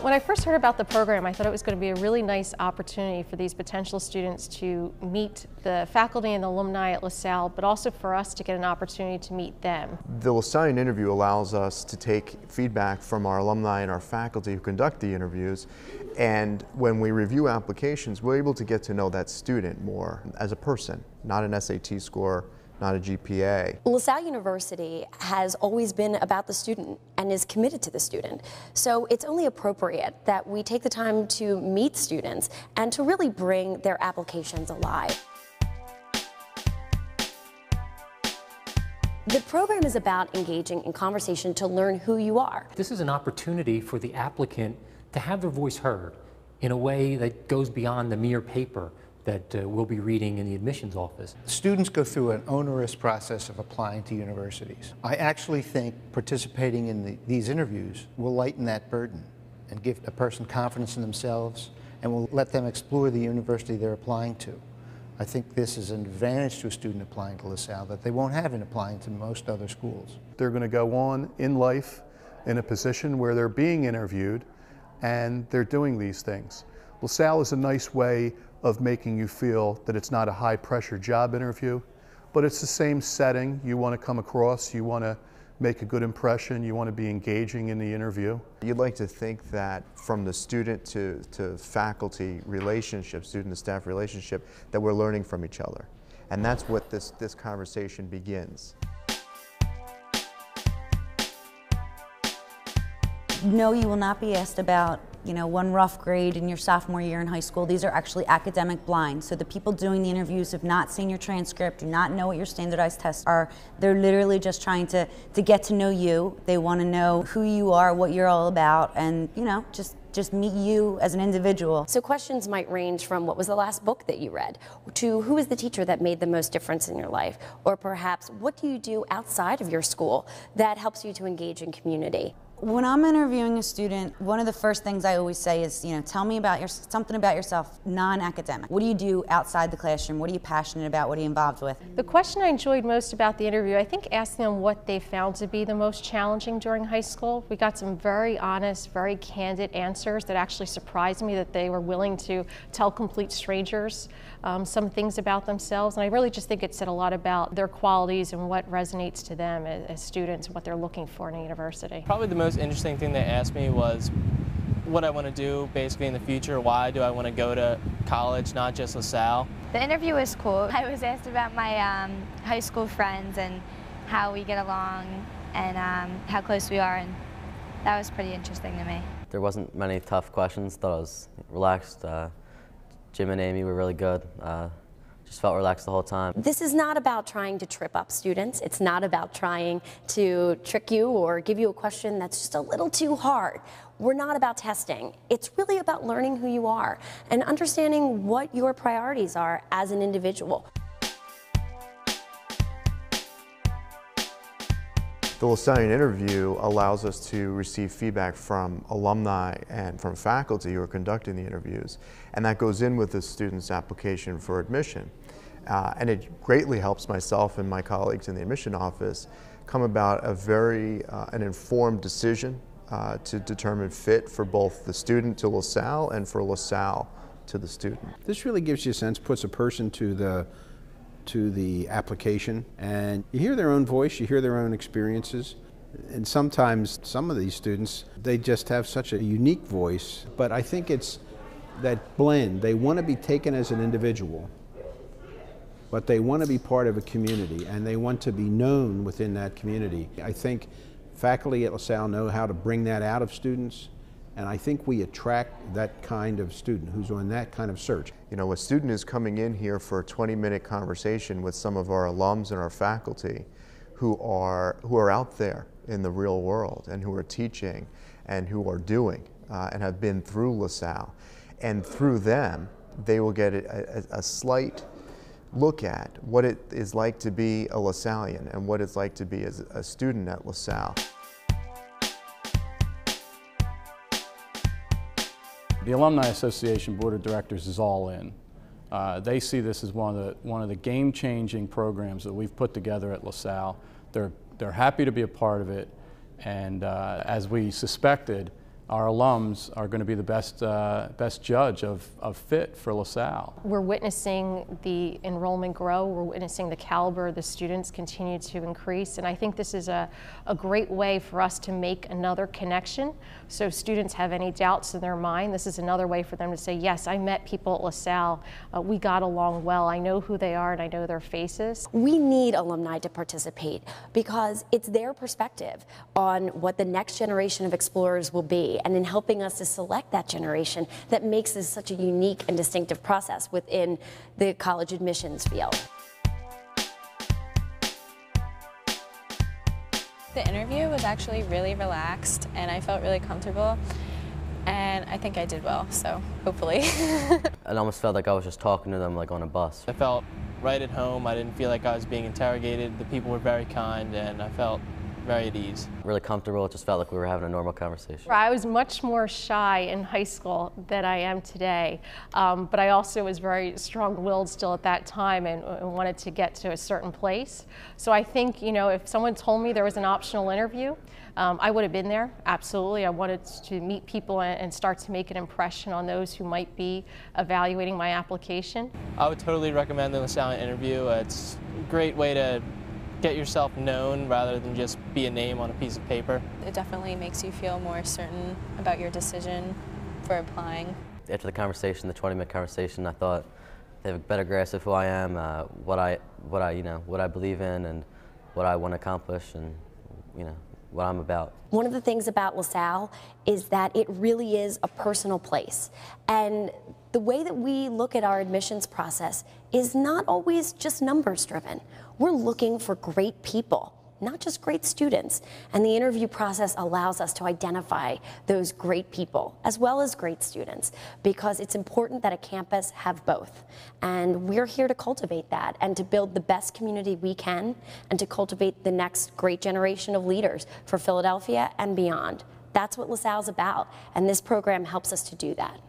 When I first heard about the program, I thought it was going to be a really nice opportunity for these potential students to meet the faculty and the alumni at LaSalle, but also for us to get an opportunity to meet them. The Lasallian Interview allows us to take feedback from our alumni and our faculty who conduct the interviews, and when we review applications, we're able to get to know that student more as a person, not an SAT score, not a GPA. LaSalle University has always been about the student and is committed to the student. So it's only appropriate that we take the time to meet students and to really bring their applications alive. The program is about engaging in conversation to learn who you are. This is an opportunity for the applicant to have their voice heard in a way that goes beyond the mere paper that we'll be reading in the admissions office. Students go through an onerous process of applying to universities. I actually think participating in these interviews will lighten that burden and give a person confidence in themselves and will let them explore the university they're applying to. I think this is an advantage to a student applying to LaSalle that they won't have in applying to most other schools. They're going to go on in life in a position where they're being interviewed and they're doing these things. LaSalle is a nice way of making you feel that it's not a high-pressure job interview, but it's the same setting. You want to come across, you want to make a good impression, you want to be engaging in the interview. You'd like to think that from the student to faculty relationship, student to staff relationship, that we're learning from each other. And that's what this conversation begins. No, you will not be asked about, one rough grade in your sophomore year in high school. These are actually academic blind. So the people doing the interviews have not seen your transcript, do not know what your standardized tests are. They're literally just trying to get to know you. They want to know who you are, what you're all about, and just meet you as an individual. So questions might range from what was the last book that you read, to who is the teacher that made the most difference in your life, or perhaps what do you do outside of your school that helps you to engage in community. When I'm interviewing a student, one of the first things I always say is, tell me about something about yourself, non-academic. What do you do outside the classroom? What are you passionate about? What are you involved with? The question I enjoyed most about the interview, I think asking them what they found to be the most challenging during high school. We got some very honest, very candid answers that actually surprised me, that they were willing to tell complete strangers some things about themselves. And I really just think it said a lot about their qualities and what resonates to them as students, what they're looking for in a university. Probably the most interesting thing they asked me was what I want to do basically in the future. Why do I want to go to college, not just LaSalle? The interview was cool. I was asked about my high school friends and how we get along and how close we are, and that was pretty interesting to me. There wasn't many tough questions. Thought I was relaxed. Jim and Amy were really good. Just felt relaxed the whole time. This is not about trying to trip up students. It's not about trying to trick you or give you a question that's just a little too hard. We're not about testing. It's really about learning who you are and understanding what your priorities are as an individual. The Lasallian Interview allows us to receive feedback from alumni and from faculty who are conducting the interviews, and that goes in with the student's application for admission. And it greatly helps myself and my colleagues in the admission office come about an informed decision to determine fit for both the student to LaSalle and for LaSalle to the student. This really gives you a sense, puts a person to the application, and you hear their own voice, you hear their own experiences, and sometimes some of these students, they just have such a unique voice, but I think it's that blend. They want to be taken as an individual, but they want to be part of a community, and they want to be known within that community. I think faculty at LaSalle know how to bring that out of students, and I think we attract that kind of student who's on that kind of search. A student is coming in here for a 20-minute conversation with some of our alums and our faculty who are out there in the real world and who are teaching and who are doing and have been through LaSalle. And through them, they will get a slight look at what it is like to be a Lasallian and what it's like to be as a student at LaSalle. The Alumni Association Board of Directors is all in. They see this as one of the game-changing programs that we've put together at LaSalle. They're happy to be a part of it, and as we suspected, our alums are going to be the best judge of fit for LaSalle. We're witnessing the enrollment grow. We're witnessing the caliber of the students continue to increase. And I think this is a great way for us to make another connection. So if students have any doubts in their mind, this is another way for them to say, yes, I met people at LaSalle. We got along well. I know who they are and I know their faces. We need alumni to participate because it's their perspective on what the next generation of explorers will be, and in helping us to select that generation that makes this such a unique and distinctive process within the college admissions field. The interview was actually really relaxed and I felt really comfortable, and I think I did well, so hopefully. It almost felt like I was just talking to them like on a bus. I felt right at home. I didn't feel like I was being interrogated. The people were very kind and I felt very at ease. Really comfortable. It just felt like we were having a normal conversation. I was much more shy in high school than I am today, but I also was very strong-willed still at that time and wanted to get to a certain place. So I think, you know, if someone told me there was an optional interview, I would have been there, absolutely. I wanted to meet people and start to make an impression on those who might be evaluating my application. I would totally recommend the Lasallian Interview. It's a great way to get yourself known rather than just be a name on a piece of paper. It definitely makes you feel more certain about your decision for applying. After the conversation, the 20-minute conversation, I thought they have a better grasp of who I am, what I believe in, and what I want to accomplish, and what I'm about. One of the things about LaSalle is that it really is a personal place, and the way that we look at our admissions process is not always just numbers driven. We're looking for great people, not just great students. And the interview process allows us to identify those great people as well as great students, because it's important that a campus have both. And we're here to cultivate that and to build the best community we can and to cultivate the next great generation of leaders for Philadelphia and beyond. That's what LaSalle's about, and this program helps us to do that.